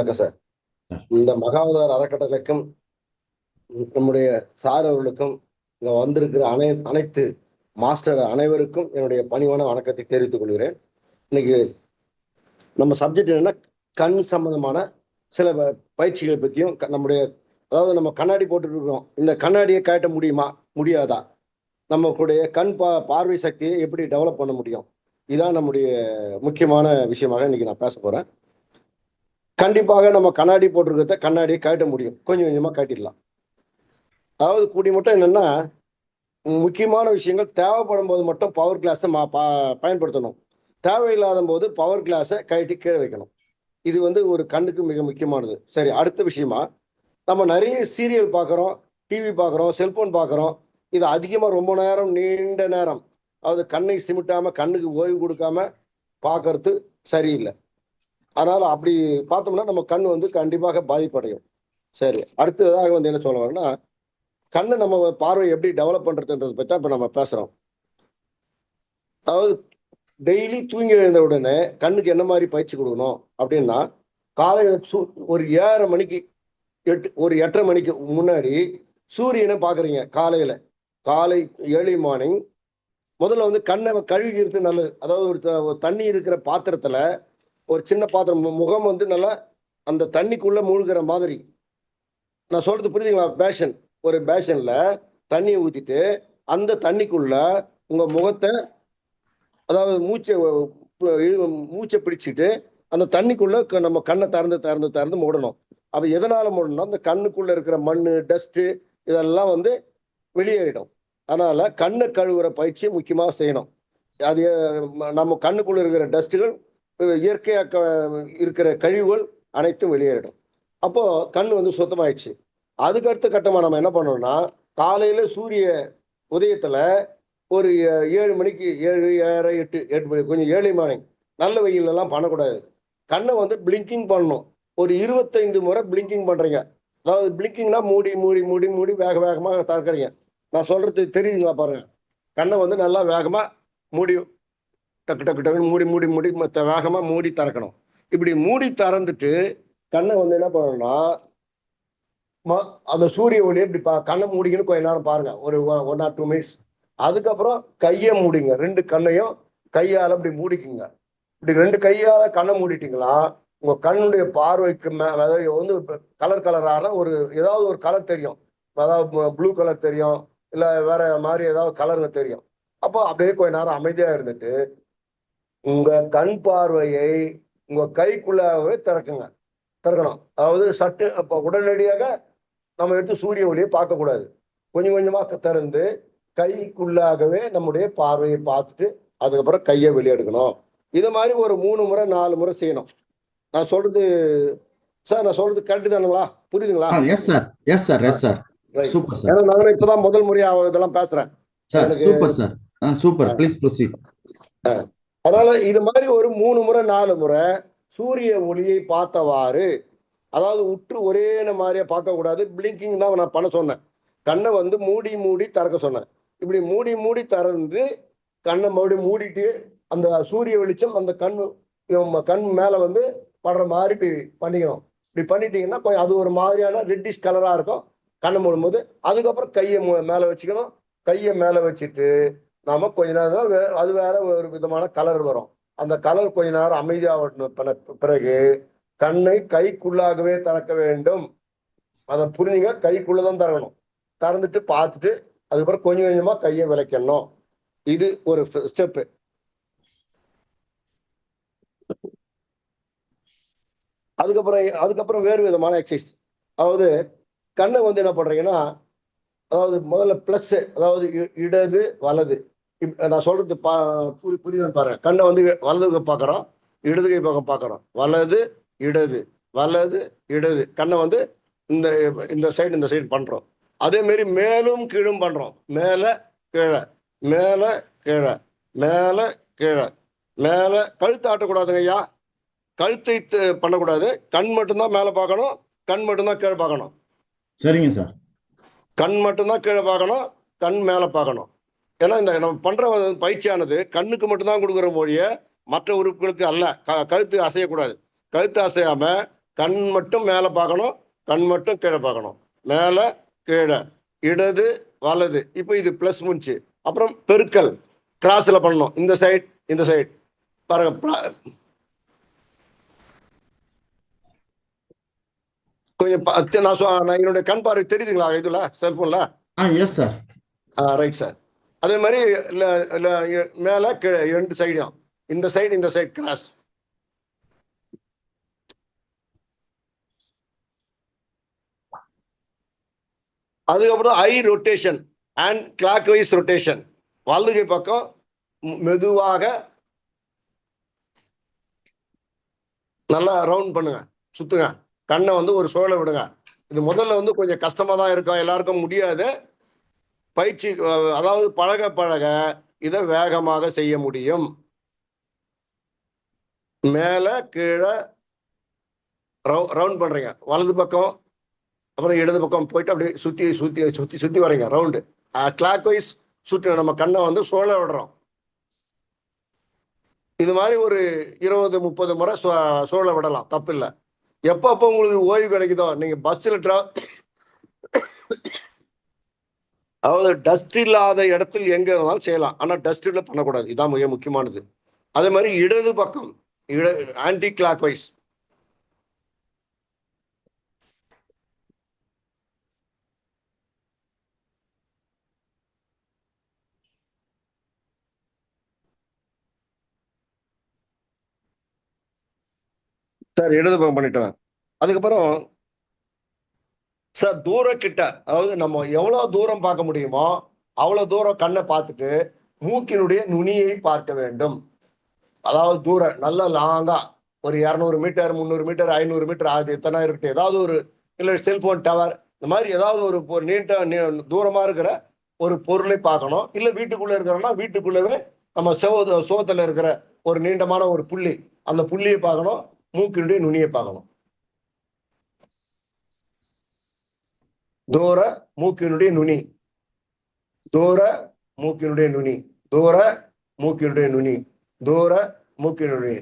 வணக்கம் சார். இந்த மகாவதார் அறக்கட்டளைக்கும் நம்முடைய சார் அவர்களுக்கும் இங்க வந்திருக்கிற அனைத்து மாஸ்டர் அனைவருக்கும் என்னுடைய பணிவான வணக்கத்தை தெரிவித்துக் கொள்கிறேன். இன்னைக்கு நம்ம சப்ஜெக்ட் என்னன்னா கண் சம்பந்தமான சில பயிற்சிகளை பற்றியும் நம்முடைய அதாவது நம்ம கண்ணாடி போட்டுட்டு இருக்கோம். இந்த கண்ணாடியை காட்ட முடியுமா முடியாதா, நம்மளுடைய கண் பார்வை சக்தியை எப்படி டெவலப் பண்ண முடியும், இதான் நம்முடைய முக்கியமான விஷயமாக இன்னைக்கு நான் பேச போறேன். கண்டிப்பாக நம்ம கண்ணாடி போட்டிருக்கிறத கண்ணாடியை காட்ட முடியும், கொஞ்சம் கொஞ்சமா காட்டிடலாம். அதாவது கூடி மட்டும் என்னன்னா முக்கியமான விஷயங்கள் தேவைப்படும் போது மட்டும் பவர் கிளாஸை பயன்படுத்தணும். தேவையில்லாத போது பவர் கிளாஸை கழட்டி கீழே வைக்கணும். இது ஒரு கண்ணுக்கு மிக முக்கியமானது. சரி, அடுத்த விஷயமா நம்ம நிறைய சீரியல் பார்க்குறோம், டிவி பார்க்குறோம், செல்போன் பார்க்குறோம். இது அதிகமாக ரொம்ப நேரம் நீண்ட நேரம் அதாவது கண்ணை சிமிட்டாம கண்ணுக்கு ஓய்வு கொடுக்காம பார்க்கறது சரியில்லை. அதனால அப்படி பார்த்தோம்னா நம்ம கண் கண்டிப்பாக பாதிப்படையும். சரி, அடுத்ததாக என்ன சொல்ல வரேன்னா கண்ணை நம்ம பார்வை எப்படி டெவலப் பண்றதுன்றதை பற்றி தான் இப்போ நம்ம பேசுறோம். அதாவது டெய்லி தூங்கி எழுந்த உடனே கண்ணுக்கு என்ன மாதிரி பயிற்சி கொடுக்கணும் அப்படின்னா, காலையில் ஒரு 7:30 மணிக்கு ஒரு 8:30 மணிக்கு முன்னாடி சூரியனை பார்க்குறீங்க. காலை ஏர்லி மார்னிங் முதல்ல கண்ணை கழுவிக்கிறது நல்லது. அதாவது ஒரு தண்ணி இருக்கிற பாத்திரத்துல ஒரு சின்ன பாத்திரம், முகம் நல்லா அந்த தண்ணிக்குள்ள மூழ்கிற மாதிரி. நான் சொல்றது புரியுதுங்களா? ஒரு பேஷன்ல தண்ணியை ஊத்திட்டு அந்த தண்ணிக்குள்ள உங்க முகத்தை அதாவது மூச்சை பிடிச்சிட்டு அந்த தண்ணிக்குள்ள நம்ம கண்ணை திறந்து மூடணும். அப்ப எதனால மூடணும்? அந்த கண்ணுக்குள்ள இருக்கிற மண்ணு, டஸ்ட் இதெல்லாம் வெளியேறிடும். அதனால கண்ணை கழுவுற பயிற்சியை முக்கியமாக செய்யணும். அது நம்ம கண்ணுக்குள்ள இருக்கிற டஸ்ட்டுகள், இயற்கையாக இருக்கிற கழிவுகள் அனைத்தும் வெளியேறிடும். அப்போ கண் சுத்தமாயிடுச்சு. அதுக்கு அடுத்த கட்டமா நம்ம என்ன பண்ணோம்னா, காலையில சூரிய உதயத்துல ஒரு 7 மணிக்கு 7, 7:30, 8 மணி கொஞ்சம் ஏர்லி மார்னிங், நல்ல வெயில் எல்லாம் பண்ணக்கூடாது. கண்ணை பிளிங்கிங் பண்ணணும். ஒரு 25 முறை பிளிங்கிங் பண்றீங்க. அதாவது பிளிங்கிங்னா மூடி மூடி மூடி மூடி வேக வேகமாக திறக்கிறீங்க. நான் சொல்றது தெரியுதுங்களா? பாருங்க, கண்ணை நல்லா வேகமா மூடி டக்கு டக்கு டக்குன்னு மூடி மூடி மூடி வேகமா மூடி திறக்கணும். இப்படி மூடி திறந்துட்டு கண்ணை என்ன பண்ணணும்னா, அந்த சூரிய ஒளி இப்படி கண்ணை மூடிக்கணும். கொஞ்ச நேரம் பாருங்க, ஒரு 1 or 2 minutes. அதுக்கப்புறம் கையை மூடிங்க. 2 கண்ணையும் கையால இப்படி மூடிக்குங்க. இப்படி 2 கையால கண்ணை மூடிட்டீங்களா, உங்க கண்ணுடைய பார்வைக்கு கலர் கலரான ஏதாவது ஒரு கலர் தெரியும். அதாவது ப்ளூ கலர் தெரியும், இல்ல வேற மாதிரி ஏதாவது கலருங்க தெரியும். அப்போ அப்படியே கொஞ்ச நேரம் அமைதியா இருந்துட்டு உங்க கண் பார்வையை உங்க கைக்குள்ளாகவே திறக்கணும். அதாவது சட்டு அப்போ உடனடியாக நம்ம எடுத்து சூரிய ஒளியை பார்க்க கூடாது. கொஞ்சம் கொஞ்சமா திறந்து கைக்குள்ளாகவே நம்முடைய பார்வையை பார்த்துட்டு அதுக்கப்புறம் கையை வெளியெடுக்கணும். இது மாதிரி ஒரு 3 முறை 4 முறை செய்யணும். நான் சொல்றது கரெக்ட் தானுங்களா? புரியுதுங்களா? Yes sir, yes sir, yes sir. Super sir. ஏன்னா நானும் இப்பதான் முதல் முறையா இதெல்லாம் பேசுறேன் sir. Super sir, super. Please proceed. அதனால இது மாதிரி ஒரு 3 முறை 4 முறை சூரிய ஒளியை பார்த்தவாறு, அதாவது உற்று ஒரே மாதிரியா பார்க்க கூடாது. பிளிங்கிங் தான் நான் பண்ண சொன்னேன். கண்ணை மூடி மூடி திறக்க சொன்னேன். இப்படி மூடி மூடி திறந்து கண்ணை மறுபடியும் மூடிட்டு அந்த சூரிய வெளிச்சம் அந்த கண் மேல படுற மாதிரி இப்படி பண்ணிக்கணும். இப்படி பண்ணிட்டீங்கன்னா கொஞ்சம் அது ஒரு மாதிரியான ரெட்டிஷ் கலரா இருக்கும் கண்ணை மூடும்போது. அதுக்கப்புறம் கையை மேல வச்சுக்கணும். கையை மேல வச்சுட்டு நாம கொஞ்ச நேரம் அது வேற ஒரு விதமான கலர் வரும். அந்த கலர் கொஞ்ச நேரம் அமைதியாக பிறகு கண்ணை கைக்குள்ளாகவே திறக்க வேண்டும். அதை புரிஞ்சுங்க, கைக்குள்ளதான் திறக்கணும். திறந்துட்டு பார்த்துட்டு அதுக்கப்புறம் கொஞ்சம் கொஞ்சமா கையை விளக்கணும். இது ஒரு ஸ்டெப்பு. அதுக்கப்புறம் வேறு விதமான எக்ஸசைஸ். அதாவது கண்ணை என்ன பண்றீங்கன்னா, அதாவது முதல்ல பிளஸ், அதாவது இடது வலது. நான் சொல்றது புரியுதுன்னு பாருங்க. கண்ணை வலது கை பார்க்கறோம், இடது கை பக்கம் பார்க்கறோம். வலது இடது வலது இடது. கண்ணை இந்த இந்த சைடு பண்றோம். அதே மாதிரி மேலும் கீழும் பண்றோம். மேல கீழே மேல கீழே மேல கீழே மேல. கழுத்து ஆட்டக்கூடாதுங்க ஐயா. கழுத்தை பண்ணக்கூடாது. கண் மட்டும்தான் மேல பார்க்கணும், கண் மட்டும்தான் கீழே பார்க்கணும். சரிங்க சார். கண் மட்டும்தான் கீழே பார்க்கணும், கண் மேல பார்க்கணும். ஏன்னா இந்த நம்ம பண்ற பயிற்சியானது கண்ணுக்கு மட்டும்தான் கொடுக்குற மொழிய மற்ற உறுப்புகளுக்கு அல்ல. கழுத்து அசையக்கூடாது. கழுத்து அசையாம கண் மட்டும் மேலே பார்க்கணும், கண் மட்டும் கீழே பார்க்கணும். மேலே கீழே, இடது வலது. இப்போ இது பிளஸ் முடிச்சு. அப்புறம் பெருக்கல் கிராஸ்ல பண்ணணும். இந்த சைட் இந்த சைட் பாருங்க. கொஞ்சம் நான் என்னுடைய கண் பார்வை தெரியுதுங்களா இதுல செல்போன்ல? Yes sir. Right sir. அதே மாதிரி மேல கீழே 2 சைடும், இந்த சைடு கிராஸ். அதுக்கப்புறம் eye rotation and clockwise rotation. வலதுகை பக்கம் மெதுவாக நல்லா ரவுண்ட் பண்ணுங்க, சுத்துங்க. கண்ணை வந்து ஒரு சுழல விடுங்க. இது முதல்ல வந்து கொஞ்சம் கஷ்டமா தான் இருக்கும், எல்லாருக்கும் முடியாது. பயிற்சி அதாவது பழக பழக இதை வேகமாக செய்ய முடியும். மேல கீழே ரவுண்ட் பண்றீங்க, வலது பக்கம் அப்புறம் இடது பக்கம் போயிட்டு அப்படியே சுத்தி சுத்தி சுத்தி சுத்தி வரீங்க ரவுண்டு. கிளாக் வைஸ் சுற்றி நம்ம கண்ணை வந்து சுழல விடுறோம். இது மாதிரி ஒரு 20-30 முறை சுழல விடலாம், தப்பு இல்லை. எப்பப்போ உங்களுக்கு ஓய்வு கிடைக்குதோ, நீங்க பஸ்ல அதாவது டஸ்ட் இல்லாத இடத்தில் எங்க இருந்தாலும் செய்யலாம். ஆனா டஸ்ட்ல பண்ணக்கூடாது, இதான் மிக முக்கியமானது. அதே மாதிரி இடது பக்கம் ஆன்டி கிளாக் வைஸ். சார் இடது பக்கம் பண்ணிட்டேன். அதுக்கப்புறம் சார் தூரக்கிட்ட, அதாவது நம்ம எவ்வளவு தூரம் பார்க்க முடியுமோ அவ்வளவு தூரம் கண்ணை பார்த்துட்டு மூக்கினுடைய நுனியை பார்க்க வேண்டும். அதாவது தூரம் நல்ல லாங்கா ஒரு 200 மீட்டர் 300 மீட்டர் 500 மீட்டர் அது எத்தனை இருக்கட்டும், ஏதாவது ஒரு இல்லை செல்போன் டவர் இந்த மாதிரி ஏதாவது ஒரு நீண்ட தூரமா இருக்கிற ஒரு பொருளை பார்க்கணும். இல்லை வீட்டுக்குள்ள இருக்கிறோம்னா வீட்டுக்குள்ளவே நம்ம சோத்துல இருக்கிற ஒரு நீண்டமான ஒரு புள்ளி, அந்த புள்ளியை பார்க்கணும், மூக்கினுடைய நுனியை பார்க்கணும். தூர மூக்கினுடைய நுனி, தூர மூக்கினுடைய நுனி, தூர மூக்கினுடைய நுனி, தூர மூக்கினுடைய.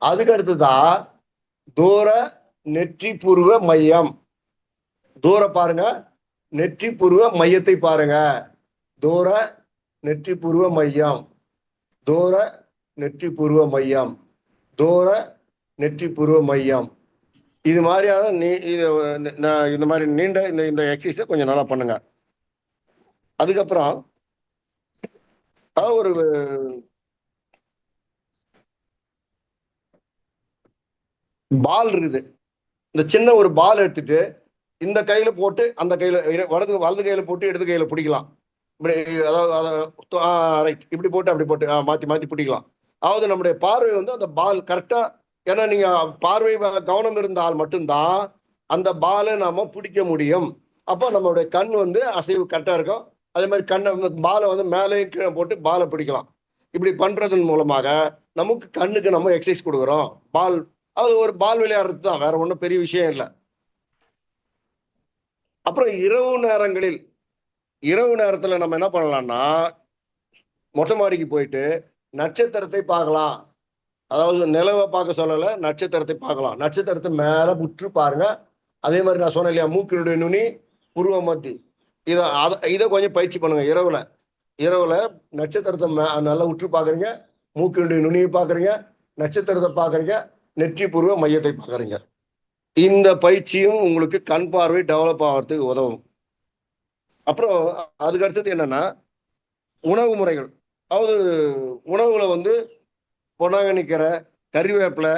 அதுக்கு அடுத்ததான் தூர நெற்றி புருவ மையம். தூர பாருங்க, நெற்றி புருவ மையத்தை பாருங்க. தூர நெற்றி புருவ மையம், தூர நெற்றி புருவ மையம், தூர நெற்றி புருவ மையம். இது மாதிரியான இந்த மாதிரி நீண்ட இந்த எக்ஸசைஸை கொஞ்சம் நல்லா பண்ணுங்க. அதுக்கப்புறம் ஒரு பால் இருக்குது, இந்த சின்ன ஒரு பால் எடுத்துட்டு இந்த கையில போட்டு அந்த கையில வலது கையில போட்டு இடது கையில பிடிக்கலாம். இப்படி அதாவது ரைட், இப்படி போட்டு அப்படி போட்டு மாத்தி மாத்தி பிடிக்கலாம். அதாவது நம்முடைய பார்வை வந்து அந்த பால் கரெக்டா, ஏன்னா நீங்க பார்வை கவனம் இருந்தால் மட்டும்தான் அந்த பாலை நாம பிடிக்க முடியும். அப்போ நம்மளுடைய கண் வந்து அசைவு கரெக்டா இருக்கும். அதே மாதிரி கண்ணை பாலை வந்து மேலேயும் கீழே போட்டு பாலை பிடிக்கலாம். இப்படி பண்றதன் மூலமாக நமக்கு கண்ணுக்கு நம்ம எக்ஸசைஸ் கொடுக்குறோம். பால் அது ஒரு பால் விளையாடுறது தான், வேற ஒன்றும் பெரிய விஷயம் இல்லை. அப்புறம் இரவு நேரத்துல நம்ம என்ன பண்ணலாம்னா மொட்டை மாடிக்கு போயிட்டு நட்சத்திரத்தை பார்க்கலாம். அதாவது நிலவை பார்க்க சொல்லல, நட்சத்திரத்தை பார்க்கலாம். நட்சத்திரத்தை மேல உற்று பாருங்க. அதே மாதிரி நான் சொன்னேன் இல்லையா, மூக்கினுடைய நுனி புருவ மத்தி, இதை கொஞ்சம் பயிற்சி பண்ணுங்க. இரவுல நட்சத்திரத்தை நல்லா உற்று பாக்குறீங்க, மூக்கினுடைய நுனியை பாக்குறீங்க, நட்சத்திரத்தை பாக்குறீங்க, நெற்றி புருவ மையத்தை பாக்குறீங்க. இந்த பயிற்சியும் உங்களுக்கு கண் பார்வை டெவலப் ஆகிறதுக்கு உதவும். அப்புறம் அதுக்கு அடுத்தது என்னன்னா உணவு முறைகள். அதாவது உணவுல வந்து பொன்னாங்கண்ணி கீரை, கறிவேப்பிலை,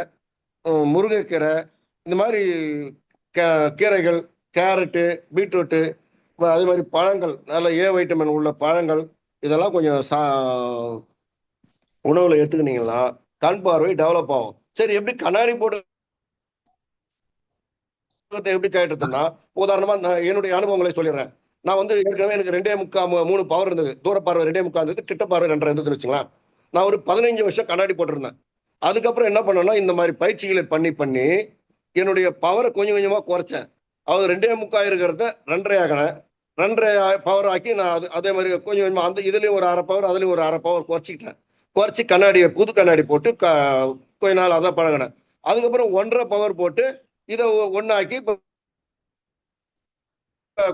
முருங்கைக்கீரை, இந்த மாதிரி கீரைகள், கேரட்டு, பீட்ரூட்டு, அதே மாதிரி பழங்கள், நல்ல ஏ வைட்டமின் உள்ள பழங்கள், இதெல்லாம் கொஞ்சம் உணவுல எடுத்துக்கிட்டீங்கன்னா கண் பார்வை டெவலப் ஆகும். சரி, எப்படி கண்ணாடி போட்டு எப்படி கேட்டுதுன்னா, உதாரணமா நான் என்னுடைய அனுபவங்களை சொல்லிடுறேன். நான் வந்து ஏற்கனவே எனக்கு 2.3 பவர் இருந்தது. தூர பார்வை 2.3 இருந்தது, கிட்ட பார்வை 2.5 இருந்ததுன்னு வச்சுக்கலாம். நான் ஒரு 15 வருஷம் கண்ணாடி போட்டிருந்தேன். அதுக்கப்புறம் என்ன பண்ணேன்னா இந்த மாதிரி பயிற்சிகளை பண்ணி என்னுடைய பவரை கொஞ்சம் கொஞ்சமா குறைச்சேன். அதாவது 2.3 இருக்கிறத 2.5 ஆக்கினேன். 2.5 பவர் ஆக்கி நான் அதே மாதிரி கொஞ்சம் கொஞ்சமா அந்த இதுலயும் ஒரு 1/2 பவர், அதுலயும் ஒரு 1/2 பவர் குறைச்சிக்கிட்டேன். குறைச்சி புது கண்ணாடி போட்டு கொஞ்ச நாள் அதான் பழகினேன். அதுக்கப்புறம் 1.5 பவர் போட்டு இதை ஒன்னாக்கி இப்ப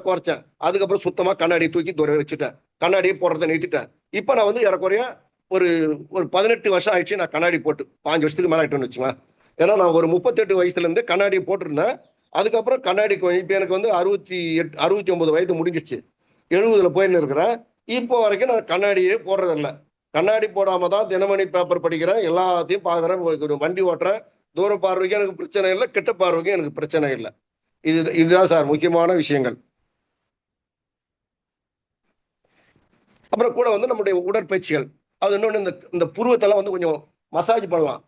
குறைச்சேன். அதுக்கப்புறம் சுத்தமா கண்ணாடி தூக்கி தூர வச்சுட்டேன். கண்ணாடியை போடுறதை நிறுத்திட்டேன். இப்ப நான் வந்து ஏறக்குறைய ஒரு ஒரு 18 வருஷம் ஆயிடுச்சு நான் கண்ணாடி போட்டு. 5 வருஷத்துக்கு மேல ஆயிட்டோம்னு வச்சுங்களேன். ஏன்னா நான் ஒரு 38 வயசுல இருந்து கண்ணாடி போட்டிருந்தேன். அதுக்கப்புறம் கண்ணாடி இப்ப எனக்கு வந்து 68 69 வயது முடிஞ்சிச்சு. 70ல போயின்னு இருக்கிறேன். இப்போ வரைக்கும் நான் கண்ணாடியே போடுறதில்ல. கண்ணாடி போடாம தான் தினமணி பேப்பர் படிக்கிறேன், எல்லாத்தையும் பாக்குறேன், வண்டி ஓட்டுறேன். தூர பார்வைக்கு எனக்கு பிரச்சனை இல்லை, கிட்ட பார்வைக்கும் எனக்கு பிரச்சனை இல்லை. இதுதான் சார் முக்கியமான விஷயங்கள். அப்புறம் கூட வந்து நம்முடைய உடற்பயிற்சிகள், அது இன்னொன்று இந்த புருவத்தெல்லாம் வந்து கொஞ்சம் மசாஜ் பண்ணலாம்.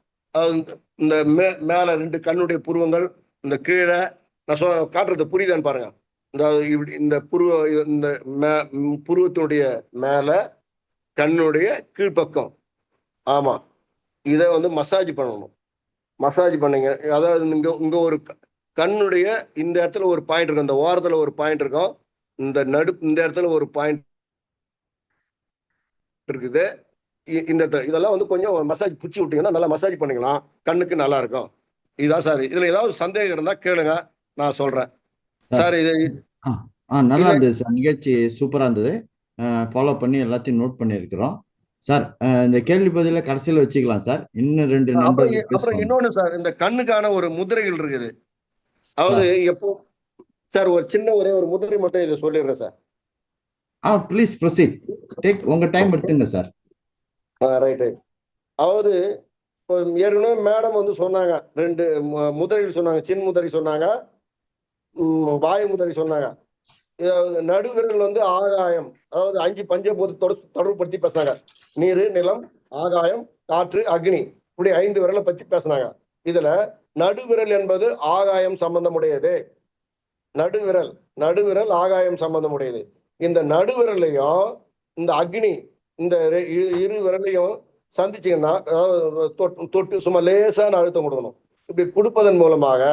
இந்த மேல 2 கண்ணுடைய புருவங்கள், இந்த கீழே நான் காட்டுறது புரியுதான்னு பாருங்க. இந்த இந்த புருவத்தினுடைய மேல கண்ணுடைய கீழ்ப்பக்கம், ஆமா, இதை வந்து மசாஜ் பண்ணணும். மசாஜ் பண்ணீங்க, அதாவது இங்க ஒரு கண்ணுடைய இந்த இடத்துல ஒரு பாயிண்ட் இருக்கும், இந்த ஓரத்துல ஒரு பாயிண்ட் இருக்கும், இந்த இடத்துல ஒரு பாயிண்ட் இருக்குது. இந்த இதெல்லாம் வந்து கொஞ்சம் மசாஜ் பிடிச்சி விட்டீங்கன்னா நல்லா மசாஜ் பண்ணிக்கலாம், கண்ணுக்கு நல்லா இருக்கும். இதுதான் சார். இதுல ஏதாவது சந்தேகம் இருந்தா கேளுங்க, நான் சொல்றேன் சார். இது நல்லா இருந்தது சார், நிகழ்ச்சி சூப்பரா இருந்தது. ஃபாலோ பண்ணி எல்லாத்தையும் நோட் பண்ணியிருக்கிறோம் சார். இந்த கேள்வி பதில கடைசியில் வச்சுக்கலாம் சார். இன்னும் 2 நண்பர்கள். அப்புறம் இன்னொன்னு சார், இந்த கண்ணுக்கான ஒரு முதிரைகள் இருக்குது. அதாவது எப்போ சார் ஒரு சின்ன ஒரே ஒரு முதிரை மட்டும் இதை சொல்லிடுறேன் சார். ப்ளீஸ் ப்ரொசீட், டேக் உங்க டைம் எடுத்துங்க சார். ரைட். அதாவது ஏற்கனவே மேடம் வந்து சொன்னாங்க, 2 முதிரைகள் சொன்னாங்க. சின் முதிரை சொன்னாங்க, வாயு முதிரை சொன்னாங்க. நடுவிரல் வந்து ஆகாயம், அதாவது 5 பஞ்சபூதத்தோட தொடர்புபடுத்தி பேசினாங்க. நீரு, நிலம், ஆகாயம், காற்று, அக்னி, இப்படி 5 விரலை பத்தி பேசினாங்க. இதுல நடுவிரல் என்பது ஆகாயம் சம்பந்தமுடையது. நடுவிரல் ஆகாயம் சம்பந்தமுடையது. இந்த நடுவிரலையும் இந்த அக்னி, இந்த இரு விரலையும் சந்திச்சீங்கன்னா, தொட்டு சும்மா லேசான அழுத்தம் கொடுக்கணும். இப்படி கொடுப்பதன் மூலமாக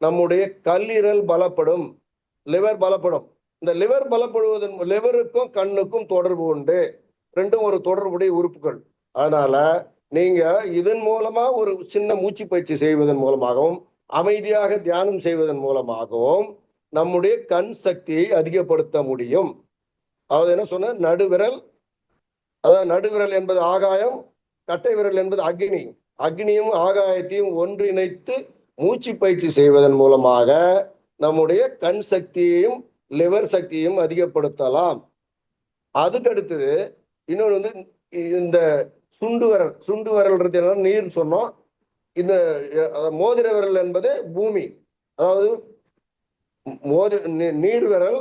நம்முடைய கல்லீரல் பலப்படும், லிவர் பலப்படும். இந்த லிவர் பலப்படுவதன், லிவருக்கும் கண்ணுக்கும் தொடர்பு உண்டு, ரெண்டும் ஒரு தொடர்புடைய உறுப்புகள். அதனால நீங்க இதன் மூலமா ஒரு சின்ன மூச்சு பயிற்சி செய்வதன் மூலமாகவும் அமைதியாக தியானம் செய்வதன் மூலமாகவும் நம்முடைய கண் சக்தியை அதிகப்படுத்த முடியும். அதாவது என்ன சொன்ன, நடுவிரல், அதாவது நடுவிரல் என்பது ஆகாயம், கட்டை விரல் என்பது அக்னி. அக்னியும் ஆகாயத்தையும் ஒன்றிணைத்து மூச்சு பயிற்சி செய்வதன் மூலமாக நம்முடைய கண் சக்தியையும் லிவர் சக்தியையும் அதிகப்படுத்தலாம். அதுக்கு அடுத்தது இன்னொன்று வந்து இந்த சுண்டு விரல்ன்றது என்ன, நீர் சொன்னோம். இந்த மோதிர விரல் என்பது பூமி, அதாவது நீர் விரல்,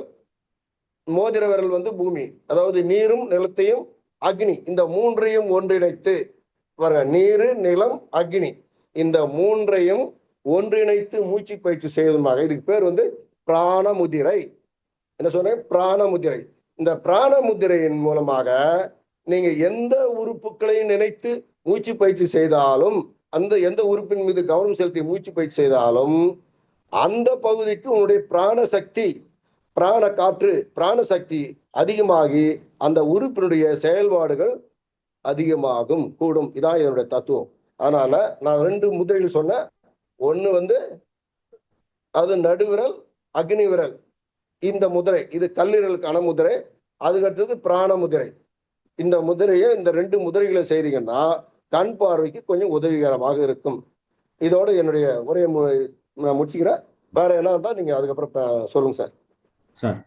மோதிர விரல் வந்து பூமி, அதாவது நீரும் நிலத்தையும் அக்னி, இந்த 3ஐயும் ஒன்றிணைத்து பாருங்க, நீரு, நிலம், அக்னி, இந்த 3ஐயும் ஒன்றிணைத்து மூச்சு பயிற்சி செய்வதுமாக, இதுக்கு பேர் வந்து பிராண முதிரை. என்ன சொன்னேன், பிராண முதிரை. இந்த பிராண முதிரையின் மூலமாக நீங்க எந்த உறுப்புகளையும் நினைத்து மூச்சு பயிற்சி செய்தாலும், அந்த எந்த உறுப்பின் மீது கவனம் செலுத்தி மூச்சு பயிற்சி செய்தாலும் அந்த பகுதிக்கு உன்னுடைய பிராண சக்தி, பிராண காற்று, பிராண சக்தி அதிகமாகி அந்த உறுப்பினுடைய செயல்பாடுகள் அதிகமாகும், கூடும். இதான் என்னுடைய தத்துவம். அதனால நான் 2 முதிரைகள் சொன்னேன். ஒண்ணு வந்து அது நடுவிரல், அக்னி விரல், இந்த முதிரை, இது கல்லீரலுக்கான முதிரை. அதுக்கு அடுத்தது பிராண முதிரை. இந்த முதிரையை, இந்த 2 முதிரைகளை செய்தீங்கன்னா கண் பார்வைக்கு கொஞ்சம் உதவிகரமாக இருக்கும். இதோட என்னுடைய உரையை முடிச்சுக்கிறேன். வேற என்ன இருந்தா நீங்க அதுக்கப்புறம் சொல்லுங்க சார். சார்